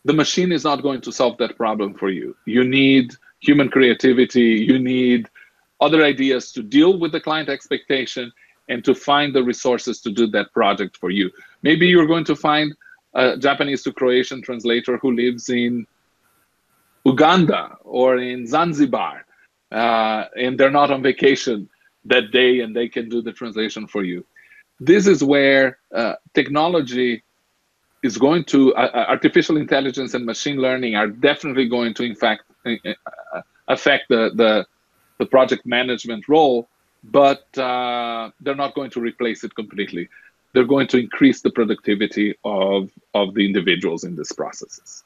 S2: The machine is not going to solve that problem for you. You need human creativity. You need other ideas to deal with the client expectation and to find the resources to do that project for you. Maybe you're going to find a Japanese to Croatian translator who lives in Uganda or in Zanzibar, and they're not on vacation that day and they can do the translation for you. This is where technology is going to, artificial intelligence and machine learning are definitely going to, in fact, affect the project management role, but they're not going to replace it completely. They're going to increase the productivity of the individuals in these processes.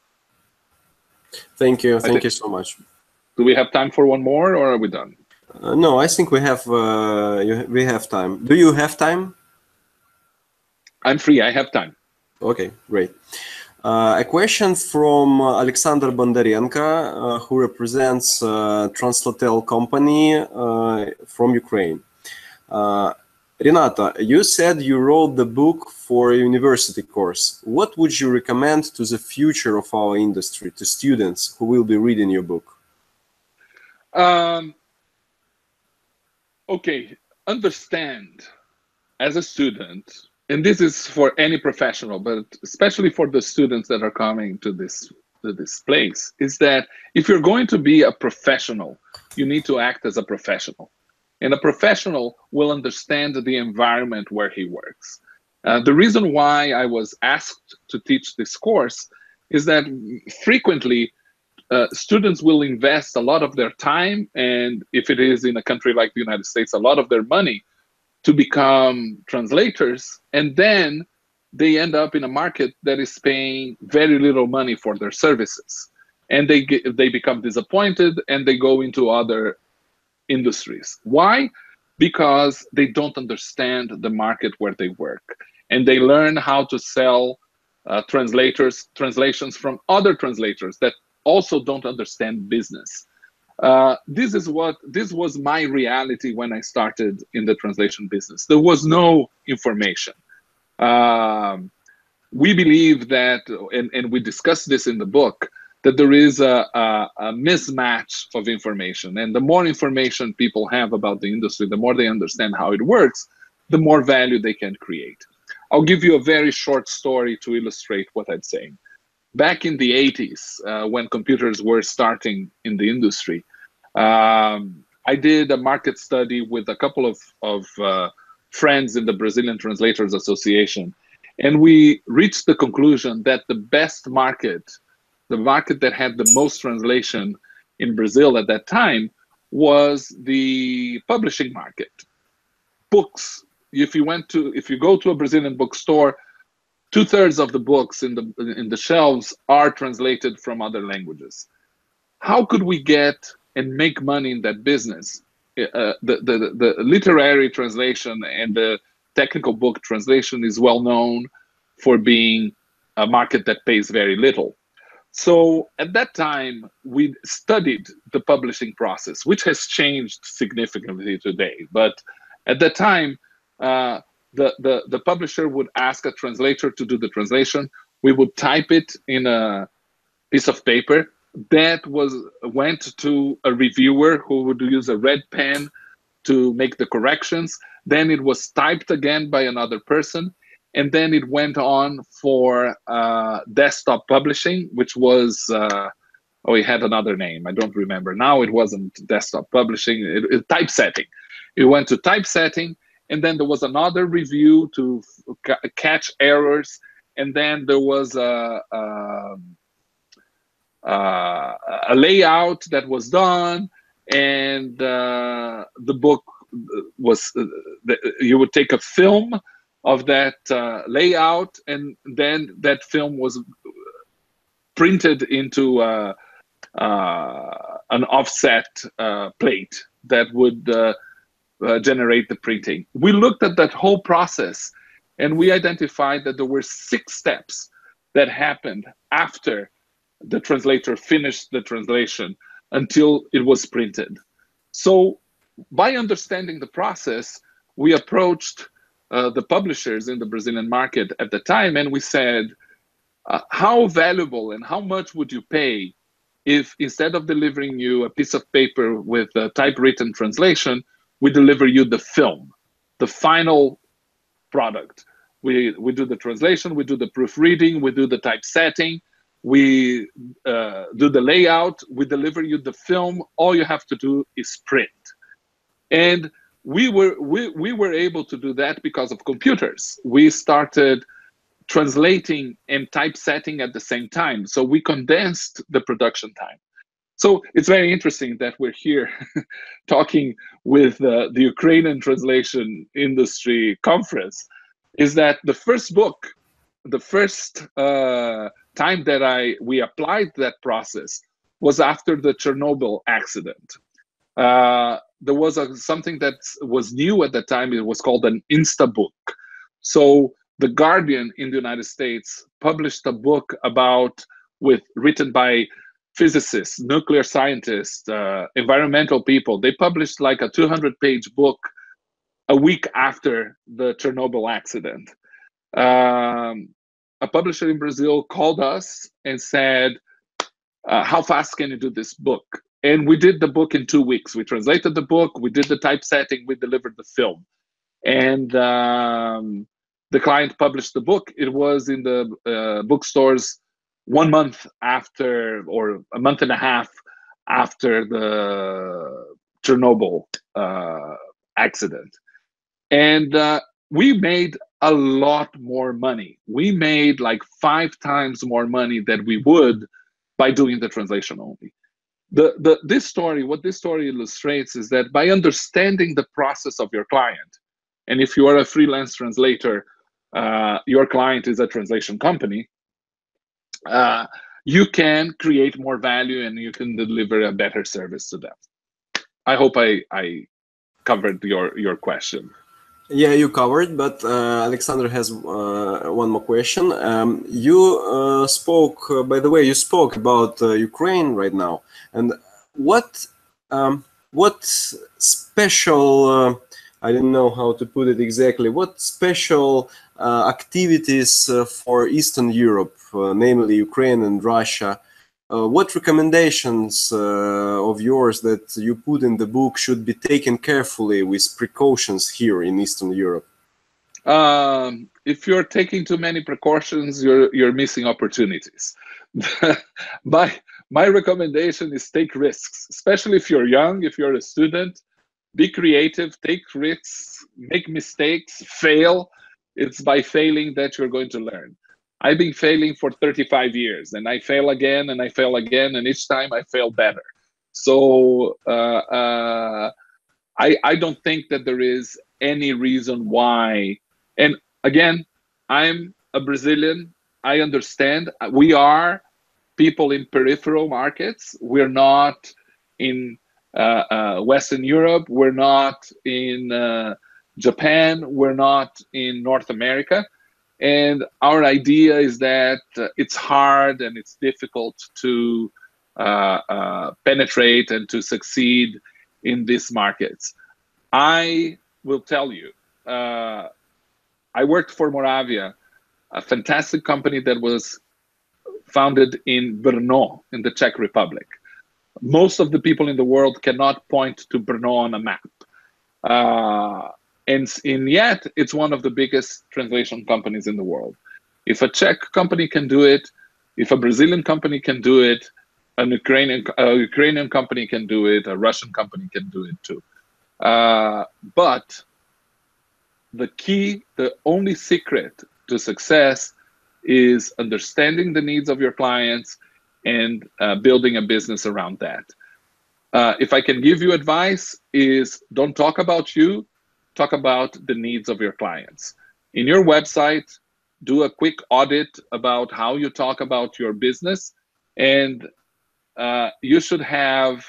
S1: Thank you. Thank you so much.
S2: Do we have time for one more, or are we done?
S1: No, I think we have time. Do you have time?
S2: I'm free. I have time.
S1: Okay, great. A question from Alexander Bondarenko, who represents Translatel company from Ukraine. Renato, you said you wrote the book for a university course. What would you recommend to the future of our industry, to students who will be reading your book?
S2: Okay, understand as a student, and this is for any professional, but especially for the students that are coming to this place, is that if you're going to be a professional, you need to act as a professional. And a professional will understand the environment where he works. The reason why I was asked to teach this course is that frequently students will invest a lot of their time, and if it is in a country like the United States, a lot of their money to become translators, and then they end up in a market that is paying very little money for their services. And they become disappointed and they go into other industries. Why? Because they don't understand the market where they work, and they learn how to sell translations from other translators that also don't understand business. This was my reality when I started in the translation business. There was no information. We believe that, and we discuss this in the book, that there is a mismatch of information. And the more information people have about the industry, the more they understand how it works, the more value they can create. I'll give you a very short story to illustrate what I'm saying. Back in the 80s, when computers were starting in the industry, I I did a market study with a couple of friends in the Brazilian Translators Association, and we reached the conclusion that the best market, the market that had the most translation in Brazil at that time, was the publishing market. Books. If you go to a Brazilian bookstore, 2/3 of the books in the shelves are translated from other languages. How could we get and make money in that business? The literary translation and the technical book translation is well known for being a market that pays very little. So at that time, we studied the publishing process, which has changed significantly today. But at that time, the publisher would ask a translator to do the translation. We would type it in a piece of paper. That went to a reviewer who would use a red pen to make the corrections. Then it was typed again by another person. And then it went on for desktop publishing, which was, it had another name. I don't remember now. It wasn't desktop publishing, typesetting. It went to typesetting, and then there was another review to catch errors. And then there was a layout that was done, and the book was, you would take a film of that layout, and then that film was printed into an offset plate that would generate the printing. We looked at that whole process, and we identified that there were 6 steps that happened after the translator finished the translation until it was printed. So by understanding the process, we approached the publishers in the Brazilian market at the time, and we said, how valuable and how much would you pay if instead of delivering you a piece of paper with a typewritten translation, we deliver you the film, the final product. We do the translation, we do the proofreading, we do the typesetting, we do the layout, we deliver you the film. All you have to do is print. And we were able to do that because of computers. We started translating and typesetting at the same time. So we condensed the production time. So it's very interesting that we're here talking with the Ukrainian translation industry conference, is that the first book, the first time that we applied that process was after the Chernobyl accident. There was something that was new at the time. It was called an Instabook. So The Guardian in the United States published a book written by physicists, nuclear scientists, environmental people. They published like a 200-page book a week after the Chernobyl accident. A publisher in Brazil called us and said, how fast can you do this book? And we did the book in 2 weeks. We translated the book, we did the typesetting, we delivered the film. And the client published the book. It was in the bookstores 1 month after, or a month and a half after the Chernobyl accident. And we made a lot more money. We made like 5 times more money than we would by doing the translation only. What this story illustrates is that by understanding the process of your client, and if you are a freelance translator, your client is a translation company, you can create more value and you can deliver a better service to them. I hope I covered your question.
S1: Yeah, you covered, but Alexander has one more question. You spoke, by the way, you spoke about Ukraine right now, and what special, I don't know how to put it exactly, what special activities for Eastern Europe, namely Ukraine and Russia, what recommendations of yours that you put in the book should be taken carefully with precautions here in Eastern Europe?
S2: If you're taking too many precautions, you're missing opportunities. my recommendation is take risks, especially if you're young, if you're a student. Be creative, take risks, make mistakes, fail. It's by failing that you're going to learn. I've been failing for 35 years, and I fail again, and I fail again, and each time I fail better. So I don't think that there is any reason why. And again, I'm a Brazilian. I understand. We are people in peripheral markets. We're not in Western Europe. We're not in Japan. We're not in North America. And our idea is that it's hard and it's difficult to penetrate and to succeed in these markets. I will tell you, I worked for Moravia, a fantastic company that was founded in Brno in the Czech Republic. Most of the people in the world cannot point to Brno on a map. And yet, it's one of the biggest translation companies in the world. If a Czech company can do it, if a Brazilian company can do it, a Ukrainian company can do it, a Russian company can do it too. But the key, the only secret to success is understanding the needs of your clients and building a business around that. If I can give you advice, is don't talk about you, talk about the needs of your clients. In your website, do a quick audit about how you talk about your business, and you should have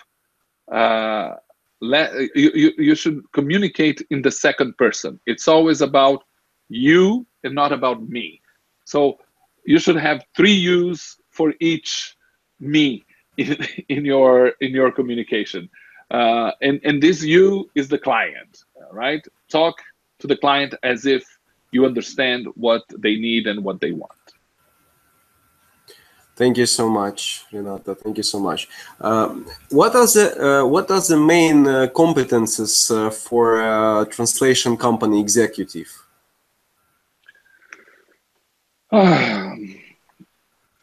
S2: you should communicate in the second person. It's always about you and not about me. So you should have 3 yous for each me in your communication, and this you is the client, right? Talk to the client as if you understand what they need and what they want.
S1: Thank you so much, Renato. Thank you so much. What are the main competences for a translation company executive?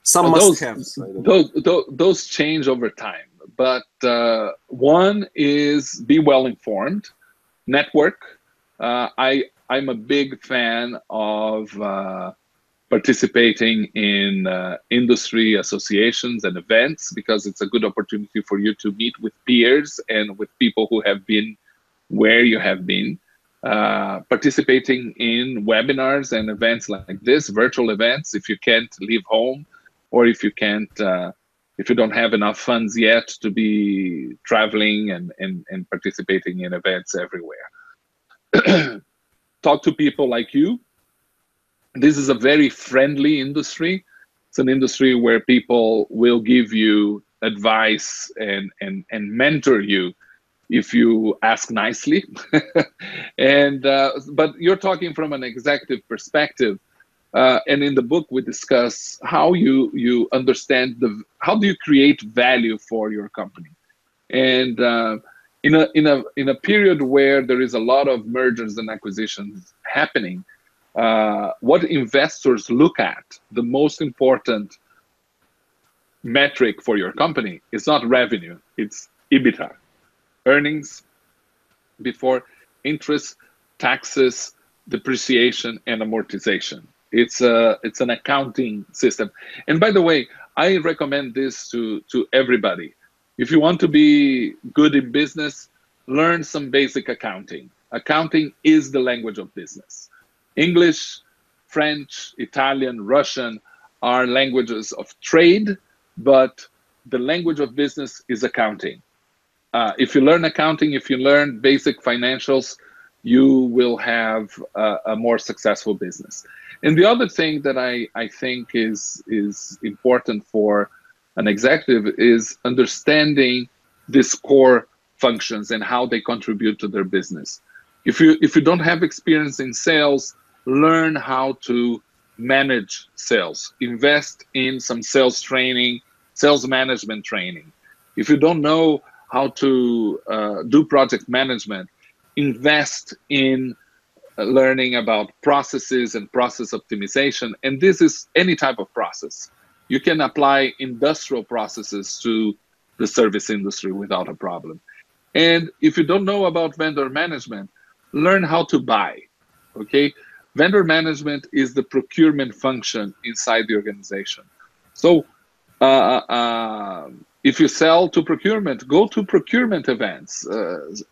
S1: Some must-haves.
S2: Those change over time, but one is be well informed, network. I'm a big fan of participating in industry associations and events, because it's a good opportunity for you to meet with peers and with people who have been where you have been. Participating in webinars and events like this, virtual events, if you can't leave home, or if you can't, if you don't have enough funds yet to be traveling and participating in events everywhere. Talk to people like you. This is a very friendly industry. It's an industry where people will give you advice and mentor you if you ask nicely. And but you're talking from an executive perspective. And in the book, we discuss how you understand how do you create value for your company. And in a period where there is a lot of mergers and acquisitions happening, what investors look at, the most important metric for your company, is not revenue, it's EBITDA, earnings before interest, taxes, depreciation, and amortization. It's an accounting system. And by the way, I recommend this to everybody. If you want to be good in business, learn some basic accounting. Accounting is the language of business. English, French, Italian, Russian are languages of trade, but the language of business is accounting. If you learn accounting, if you learn basic financials, you will have a more successful business. And the other thing that I think is important for an executive is understanding these core functions and how they contribute to their business. If you don't have experience in sales, learn how to manage sales. Invest in some sales training, sales management training. If you don't know how to do project management, invest in learning about processes and process optimization. And this is any type of process. you can apply industrial processes to the service industry without a problem. And if you don't know about vendor management, learn how to buy, okay? Vendor management is the procurement function inside the organization. So if you sell to procurement, go to procurement events,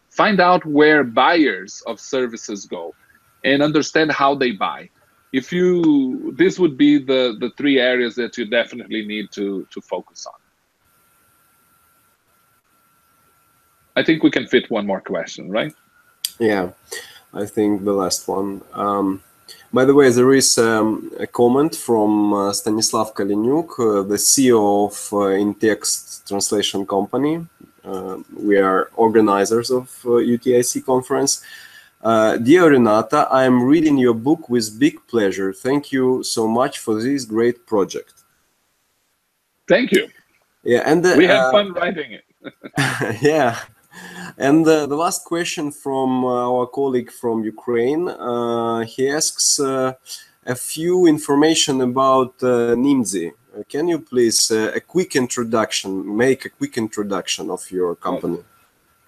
S2: find out where buyers of services go and understand how they buy. This would be the three areas that you definitely need to focus on. I think we can fit one more question, right?
S1: Yeah, I think the last one. By the way, there is a comment from Stanislav Kaliniuk, the CEO of InText Translation Company. We are organizers of UTIC conference. Dear Renata, I am reading your book with big pleasure. Thank you so much for this great project.
S2: Thank you.
S1: Yeah, and
S2: we had fun writing it.
S1: Yeah. And the last question from our colleague from Ukraine, he asks a few information about Nimdzi. Can you please make a quick introduction of your company?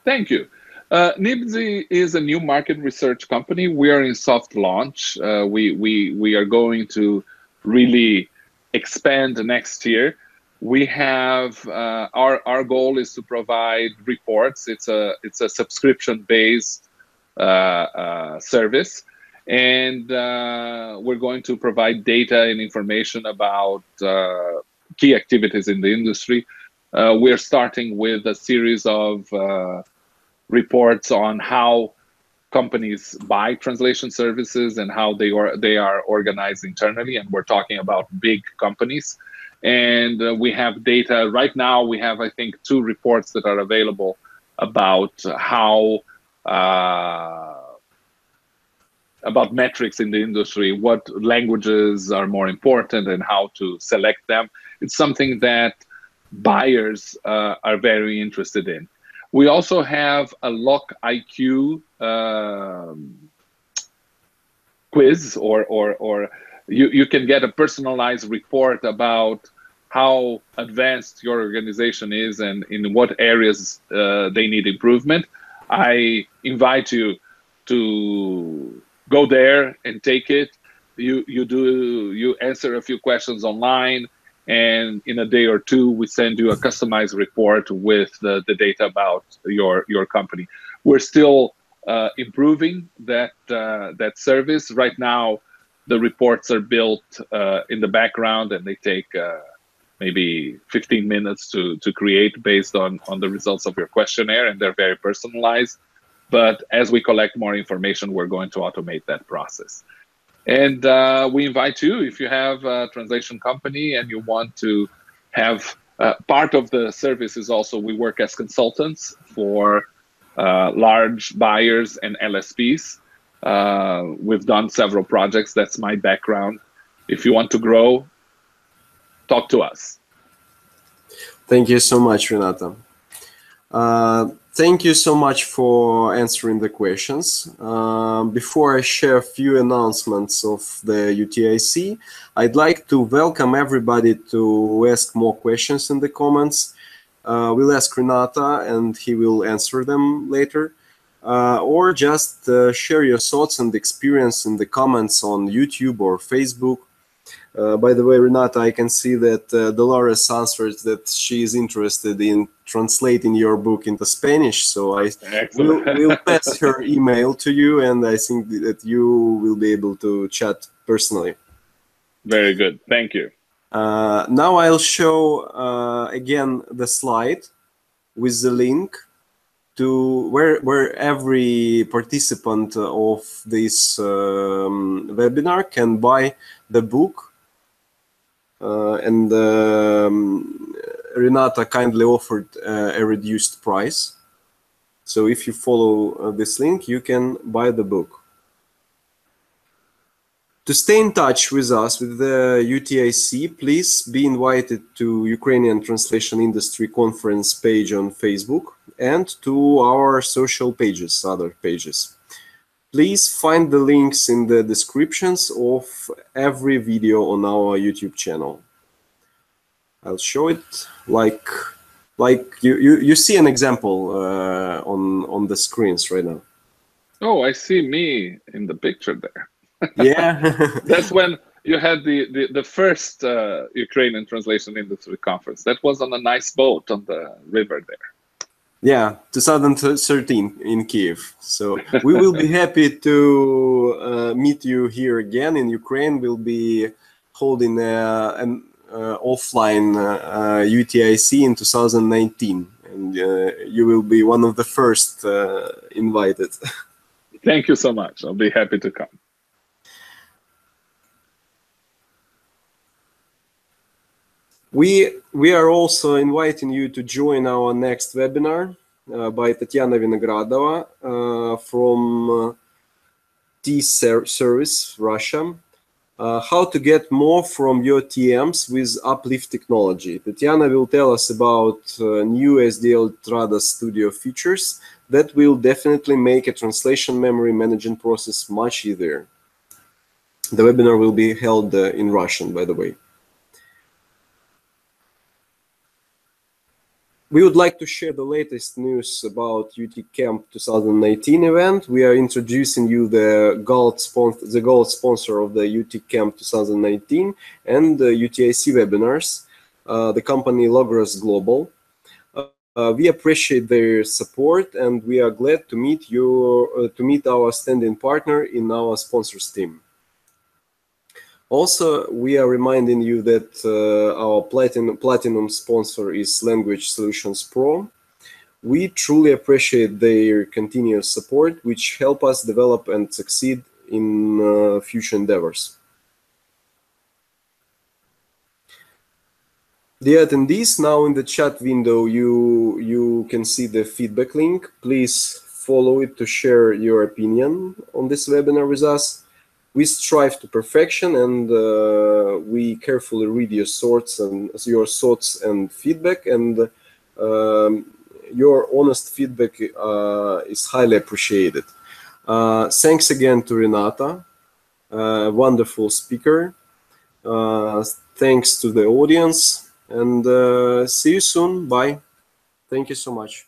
S2: Thank you. Nimdzi is a new market research company. We are in soft launch. We are going to really expand next year. We have our goal is to provide reports. It's a subscription-based service, and we're going to provide data and information about key activities in the industry. We're starting with a series of reports on how companies buy translation services and how they are organized internally, and we're talking about big companies. And we have data right now. We have, I think, 2 reports that are available about how about metrics in the industry, what languages are more important and how to select them. It's something that buyers are very interested in. We also have a LocIQ quiz, or you can get a personalized report about how advanced your organization is and in what areas they need improvement. I invite you to go there and take it. You answer a few questions online, and in a day or 2, we send you a customized report with the data about your company. We're still improving that service. Right now, the reports are built in the background, and they take maybe 15 minutes to create based on the results of your questionnaire, and they're very personalized. But as we collect more information, we're going to automate that process. And we invite you, if you have a translation company and you want to have part of the service is also we work as consultants for large buyers and LSPs. We've done several projects. That's my background. If you want to grow, talk to us.
S1: Thank you so much, Renato. Thank you so much for answering the questions. Before I share a few announcements of the UTIC, I'd like to welcome everybody to ask more questions in the comments. We'll ask Renato and he will answer them later. Or just share your thoughts and experience in the comments on YouTube or Facebook. By the way, Renato, I can see that Dolores answered that she is interested in translating your book into Spanish. So we'll pass her email to you, and I think that you will be able to chat personally.
S2: Very good. Thank you.
S1: Now I'll show again the slide with the link to where every participant of this webinar can buy the book. And Renata kindly offered a reduced price. So if you follow this link, you can buy the book. To stay in touch with us, with the UTIC, please be invited to Ukrainian Translation Industry Conference page on Facebook and to our social pages, other pages. Please find the links in the descriptions of every video on our YouTube channel. I'll show it like you see an example on the screens right now.
S2: Oh, I see me in the picture there.
S1: Yeah.
S2: That's when you had the first Ukrainian translation industry conference. That was on a nice boat on the river there.
S1: Yeah, 2013 in Kiev. So we will be happy to meet you here again in Ukraine. We'll be holding an offline UTIC in 2019, and you will be one of the first invited.
S2: Thank you so much. I'll be happy to come.
S1: We are also inviting you to join our next webinar by Tatiana Vinogradova from T-Service, Russia. How to get more from your TMs with Uplift technology. Tatiana will tell us about new SDL Trada Studio features that will definitely make a translation memory management process much easier. The webinar will be held in Russian, by the way. We would like to share the latest news about UTIC Camp 2019 event. We are introducing you the gold sponsor of the UTIC Camp 2019 and the UTIC webinars, the company Logros Global. We appreciate their support, and we are glad to meet our standing partner in our sponsors team. Also, we are reminding you that our platinum sponsor is Language Solutions Pro. We truly appreciate their continuous support, which help us develop and succeed in future endeavors. Dear attendees, now in the chat window, you can see the feedback link. Please follow it to share your opinion on this webinar with us. We strive to perfection, and we carefully read your thoughts and feedback, and your honest feedback is highly appreciated. Thanks again to Renata, wonderful speaker. Thanks to the audience, and see you soon. Bye. Thank you so much.